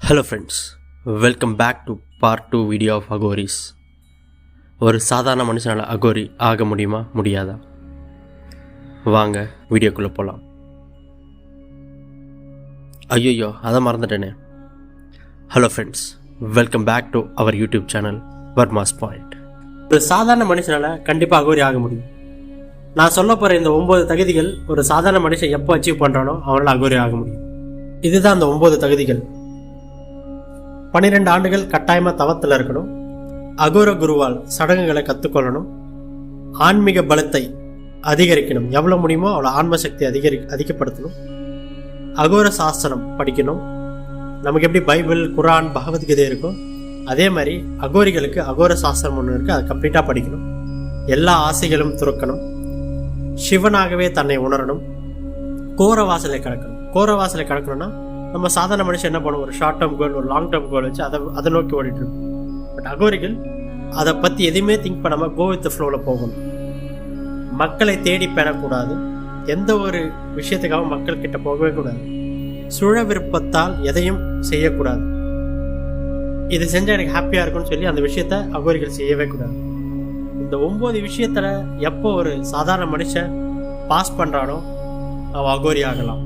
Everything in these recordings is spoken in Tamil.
Hello friends, welcome back to part 2 video of Aghoris. ஒரு சாதாரண மனுஷனால் அகோரி ஆக முடியுமா முடியாதா? வாங்க வீடியோக்குள்ளே போகலாம். ஐயோ அதை மறந்துட்டேனே. Hello friends, welcome back to our YouTube channel Varma's point. ஒரு சாதாரண மனுஷனால் கண்டிப்பாக அகோரி ஆக முடியும். நான் சொல்ல போகிற இந்த 9 தகுதிகள் ஒரு சாதாரண மனுஷன் எப்போ அச்சீவ் பண்ணுறானோ அவனால் அகோரி ஆக முடியும். இதுதான் அந்த 9 தகுதிகள். 12 ஆண்டுகள் கட்டாயமாக தவத்தில் இருக்கணும். அகோர குருவால் சடங்குகளை கற்றுக்கொள்ளணும். ஆன்மீக பலத்தை அதிகரிக்கணும். எவ்வளோ முடியுமோ அவ்வளோ ஆன்ம சக்தி அதிகப்படுத்தணும். அகோர சாஸ்திரம் படிக்கணும். நமக்கு எப்படி பைபிள், குரான், பகவத்கீதை இருக்கும், அதே மாதிரி அகோரிகளுக்கு அகோர சாஸ்திரம் ஒன்று இருக்குது. அதை கம்ப்ளீட்டாக படிக்கணும். எல்லா ஆசைகளும் துறக்கணும். சிவனாகவே தன்னை உணரணும். கோரவாசலை கடக்கணும். கோரவாசலை கடக்கணும்னா நம்ம சாதாரண மனுஷன் என்ன பண்ணுவோம், ஒரு ஷார்ட் டேர்ம் கோல், ஒரு லாங் டேர்ம் கோல் வச்சு அதை நோக்கி ஓடிட்டு இருக்கோம். பட் அகோரிகள் அதை பற்றி எதுவுமே திங்க் பண்ணாமல் கோ வித் ஃப்ளோவில் போகணும். மக்களை தேடி பெறக்கூடாது. எந்த ஒரு விஷயத்துக்காக மக்கள் கிட்ட போகவே கூடாது. சுழ விருப்பத்தால் எதையும் செய்யக்கூடாது. இது செஞ்சால் எனக்கு ஹாப்பியாக இருக்கும்னு சொல்லி அந்த விஷயத்த அகோரிகள் செய்யவே கூடாது. இந்த 9 விஷயத்தில் எப்போ ஒரு சாதாரண மனுஷன் பாஸ் பண்ணுறானோ அவன் அகோரி ஆகலாம்.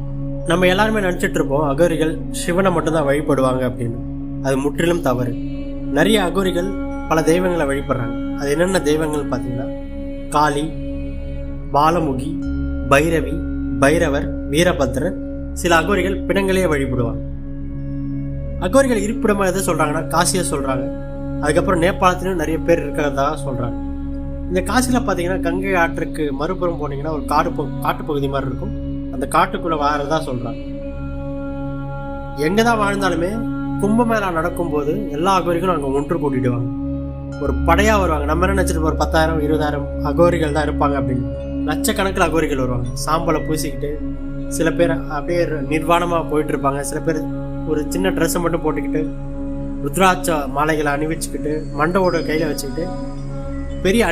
நம்ம எல்லாருமே நினச்சிட்டு இருப்போம் அகோரிகள் சிவனை மட்டும்தான் வழிபடுவாங்க அப்படின்னு. அது முற்றிலும் தவறு. நிறைய அகோரிகள் பல தெய்வங்களை வழிபடுறாங்க. அது என்னென்ன தெய்வங்கள் பார்த்தீங்கன்னா, காளி, பாலமுகி, பைரவி, பைரவர், வீரபத்ரர். சில அகோரிகள் பிணங்களே வழிபடுவாங்க. அகோரிகள் இருப்பிடமாக எதை சொல்கிறாங்கன்னா காசியை சொல்கிறாங்க. அதுக்கப்புறம் நேபாளத்திலும் நிறைய பேர் இருக்கிறதா சொல்கிறாங்க. இந்த காசியில் பார்த்தீங்கன்னா கங்கை ஆற்றுக்கு மறுபுறம் போனீங்கன்னா ஒரு காட்டுப்பகுதி மாதிரி இருக்கும். அந்த காட்டுக்குள்ளே வாழறதா சொல்கிறாங்க. எங்கே தான் வாழ்ந்தாலுமே கும்பமேளா நடக்கும்போது எல்லா அகோரிகளும் அங்கே ஒன்று கூட்டிடுவாங்க. ஒரு படையாக வருவாங்க. நம்ம என்ன நினச்சிட்டு ஒரு 10,000 20,000 அகோரிகள் தான் இருப்பாங்க அப்படின்னு. லட்சக்கணக்கில் அகோரிகள் வருவாங்க. சாம்பலை பூசிக்கிட்டு சில பேர் அப்படியே நிர்வாணமாக போயிட்டு இருப்பாங்க. சில பேர் ஒரு சின்ன ட்ரெஸ்ஸை மட்டும் போட்டுக்கிட்டு ருத்ராட்ச மாலைகளை அணிவிச்சுக்கிட்டு மண்டவோட கையில் வச்சுக்கிட்டு பெரிய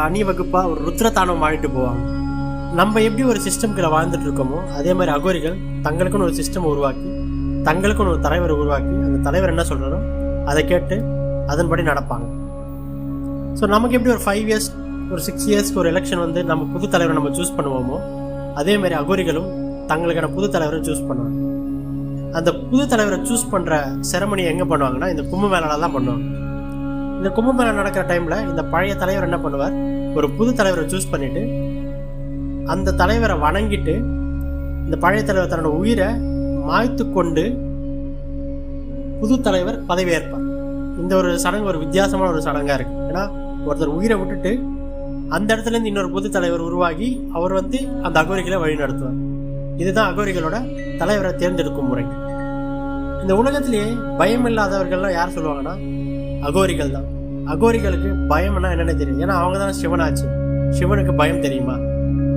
அணிவகுப்பாக ஒரு ருத்ரதானம் ஆடிட்டு போவாங்க. நம்ம எப்படி ஒரு சிஸ்டம்குள்ள வாழ்ந்துட்டு இருக்கோமோ அதே மாதிரி அகோரிகள் தங்களுக்குன்னு ஒரு சிஸ்டம் உருவாக்கி, தங்களுக்குன்னு ஒரு தலைவர் உருவாக்கி, அந்த தலைவர் என்ன சொல்கிறாரோ அதை கேட்டு அதன்படி நடப்பாங்க. ஸோ நமக்கு எப்படி ஒரு 5 இயர்ஸ், ஒரு 6 இயர்ஸ்க்கு ஒரு எலெக்ஷன் வந்து நம்ம புது தலைவரை நம்ம சூஸ் பண்ணுவோமோ அதே மாதிரி அகோரிகளும் தங்களுக்கான புது தலைவரை சூஸ் பண்ணுவாங்க. அந்த புது தலைவரை சூஸ் பண்ணுற செரமனி எங்கே பண்ணுவாங்கன்னா இந்த கும்பமேளால தான் பண்ணுவாங்க. இந்த கும்பமேளா நடக்கிற டைமில் இந்த பழைய தலைவர் என்ன பண்ணுவார், ஒரு புது தலைவரை சூஸ் பண்ணிவிட்டு அந்த தலைவரை வணங்கிட்டு இந்த பழைய தலைவர் தன்னோட உயிரை மாய்த்து கொண்டு புது தலைவர் பதவியேற்பார். இந்த ஒரு சடங்கு ஒரு வித்தியாசமான ஒரு சடங்காக இருக்குது. ஏன்னா ஒருத்தர் உயிரை விட்டுட்டு அந்த இடத்துலேருந்து இன்னொரு புது தலைவர் உருவாகி அவர் வந்து அந்த அகோரிகளை வழி நடத்துவார். இதுதான் அகோரிகளோட தலைவரை தேர்ந்தெடுக்கும் முறை. இந்த உலகத்திலேயே பயம் இல்லாதவர்கள்லாம் யார் சொல்லுவாங்கன்னா அகோரிகள் தான். அகோரிகளுக்கு பயம்னா என்னென்னு தெரியும். ஏன்னா அவங்க தான் சிவனாச்சு. சிவனுக்கு பயம் தெரியுமா?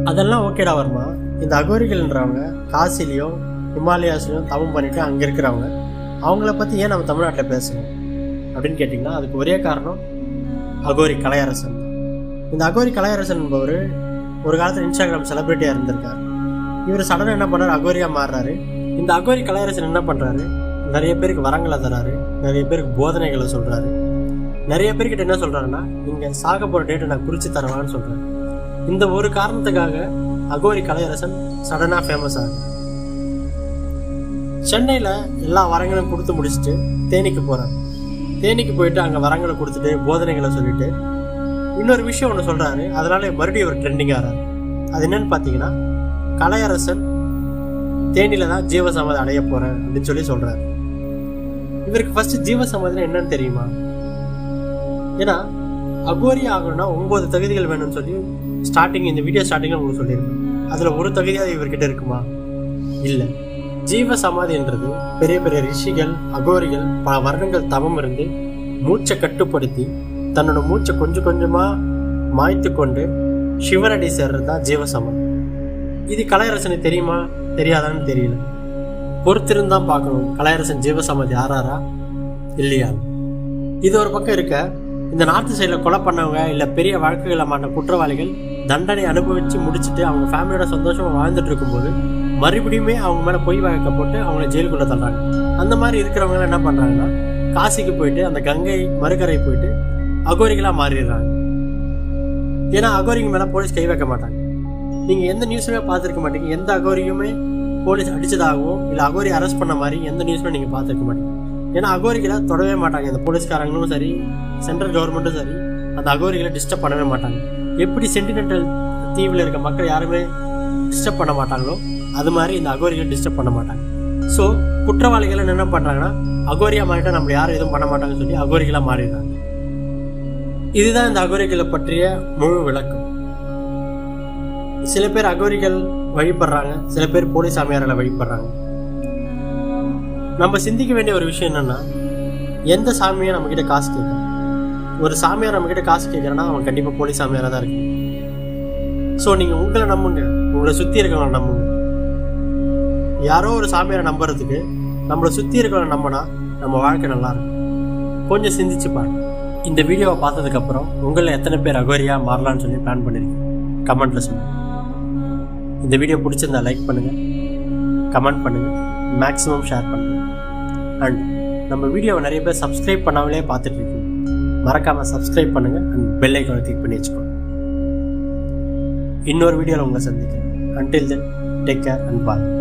அதெல்லாம் ஓகேடா வருமா. இந்த அகோரிகள்ன்றவங்க காசிலையும் ஹிமாலயாஸ்லையும் தவம் பண்ணிட்டு அங்கே இருக்கிறவங்க, அவங்கள பற்றி ஏன் நம்ம தமிழ்நாட்டில் பேசணும் அப்படின்னு கேட்டிங்கன்னா அதுக்கு ஒரே காரணம் அகோரி கலையரசன். இந்த அகோரி கலையரசன் என்பவர் ஒரு காலத்தில் இன்ஸ்டாகிராம் செலிபிரிட்டியாக இருந்திருக்கார். இவர் சடனாக என்ன பண்ணுறாரு, அகோரியாக மாறுறாரு. இந்த அகோரி கலையரசன் என்ன பண்ணுறாரு, நிறைய பேருக்கு வரங்களை தராரு, நிறைய பேருக்கு போதனைகளை சொல்கிறாரு. நிறைய பேர்கிட்ட என்ன சொல்கிறாருன்னா, நீங்கள் சாக போகிற டேட்டை நான் குறித்து தருவான்னு சொல்கிறாரு. இந்த ஒரு காரணத்துக்காக அகோரி கலையரசன் சடனாக ஃபேமஸ் ஆகுது. சென்னையில் எல்லா வரங்களும் கொடுத்து முடிச்சுட்டு தேனிக்கு போகிறார். தேனிக்கு போயிட்டு அங்கே வரங்களை கொடுத்துட்டு போதனைகளை சொல்லிட்டு இன்னொரு விஷயம் ஒன்று சொல்கிறாரு. அதனால மறுபடியும் ஒரு ட்ரெண்டிங் ஆகிறார். அது என்னன்னு பார்த்தீங்கன்னா, கலையரசன் தேனியில் தான் ஜீவசமாதி அடைய போகிறேன் அப்படின்னு சொல்லி சொல்கிறாரு. இவருக்கு ஃபர்ஸ்ட் ஜீவசமாதினா என்னன்னு தெரியுமா? ஏன்னா அகோரி ஆகணும்னா 9 தகுதிகள் வேணும்னு சொல்லி இந்த வீடியோ ஸ்டார்டிங்கில் உங்களுக்கு சொல்லியிருக்கேன். அதில் ஒரு தகுதியாக இவர்கிட்ட இருக்குமா? இல்லை. ஜீவ சமாதின்றது பெரிய பெரிய ரிஷிகள், அகோரிகள் பல வருடங்கள் தவம் இருந்து மூச்சை கட்டுப்படுத்தி தன்னோட மூச்சை கொஞ்சம் கொஞ்சமாக மாய்த்து கொண்டு சிவனடி சேர்றது தான் ஜீவசமாதி. இது கலையரசனுக்கு தெரியுமா தெரியாதான்னு தெரியல. பொறுத்திருந்தான் பார்க்கணும் கலையரசன் ஜீவசமாதி ஆறாரா இல்லையா. இது ஒரு பக்கம் இருக்க, இந்த நார்த்து சைடில் கொலை பண்ணவங்க இல்லை பெரிய வழக்குகளை மாட்ட குற்றவாளிகள் தண்டனை அனுபவித்து முடிச்சுட்டு அவங்க ஃபேமிலியோட சந்தோஷமாக வாழ்ந்துட்டு இருக்கும்போது மறுபடியுமே அவங்க மேலே பொய் வழக்க போட்டு அவங்கள ஜெயிலுக்குள்ளே தள்ளுறாங்க. அந்த மாதிரி இருக்கிறவங்க என்ன பண்ணுறாங்கன்னா காசிக்கு போயிட்டு அந்த கங்கை மறுக்கரை போயிட்டு அகோரிகளாக மாறிடுறாங்க. ஏன்னா அகோரிங்க மேலே போலீஸ் கை வைக்க மாட்டாங்க. நீங்கள் எந்த நியூஸுமே பார்த்துருக்க மாட்டீங்க. எந்த அகோரியுமே போலீஸ் அடித்ததாகவும் இல்லை அகோரி அரெஸ்ட் பண்ண மாதிரி எந்த நியூஸுமே நீங்கள் பார்த்துருக்க மாட்டீங்க. ஏன்னா அகோரிகளை தொடவே மாட்டாங்க. இந்த போலீஸ்காரங்களும் சரி, சென்ட்ரல் கவர்மெண்ட்டும் சரி, அந்த அகோரிகளை டிஸ்டர்ப் பண்ணவே மாட்டாங்க. எப்படி சென்டினென்டல் தீவில் இருக்க மக்கள் யாருமே டிஸ்டர்ப் பண்ண மாட்டாங்களோ அது மாதிரி இந்த அகோரிகளை டிஸ்டர்ப் பண்ண மாட்டாங்க. ஸோ குற்றவாளிகள் என்ன பண்ணுறாங்கன்னா அகோரியா மாறிட்டா நம்மளை யாரும் எதுவும் பண்ண மாட்டாங்கன்னு சொல்லி அகோரிகளாக மாறிடுறாங்க. இதுதான் இந்த அகோரிகளை பற்றிய முழு விளக்கம். சில பேர் அகோரிகள் வழிபடுறாங்க, சில பேர் போலீஸ் சாமியார்களை வழிபடுறாங்க. நம்ம சிந்திக்க வேண்டிய ஒரு விஷயம் என்னன்னா, எந்த சாமியை நம்மக்கிட்ட காசு கேட்குறோம். ஒரு சாமியார் நம்மக்கிட்ட காசு கேட்குறேன்னா அவன் கண்டிப்பாக போலீஸ் சாமியாராக தான் இருக்கு. ஸோ நீங்கள் உங்களை நம்புங்க, உங்களை சுற்றி இருக்கிறவங்களை நம்புங்க. யாரோ ஒரு சாமியாரை நம்புறதுக்கு நம்மளை சுற்றி இருக்கிறவங்களை நம்பினா நம்ம வாழ்க்கை நல்லாயிருக்கும். கொஞ்சம் சிந்திச்சு பாருங்க. இந்த வீடியோவை பார்த்ததுக்கப்புறம் உங்களில் எத்தனை பேர் அகோரியாக மாறலான்னு சொல்லி பிளான் பண்ணியிருக்கீங்க கமெண்ட்டில் சொல்லுங்கள். இந்த வீடியோ பிடிச்சிருந்தா லைக் பண்ணுங்கள், கமெண்ட் பண்ணுங்கள், மேக்ஸிமம் ஷேர் பண்ணுங்கள். அண்ட் நம்ம வீடியோவை நிறைய பேர் சப்ஸ்கிரைப் பண்ணாமலே பார்த்துட்ருக்கீங்க. மறக்காமல் சப்ஸ்கிரைப் பண்ணுங்கள் அண்ட் பெல் ஐக்கானை கிளிக் பண்ணி வச்சுக்கோங்க. இன்னொரு வீடியோவில் உங்களை சந்திக்கிறேன். Until then, take care and bye.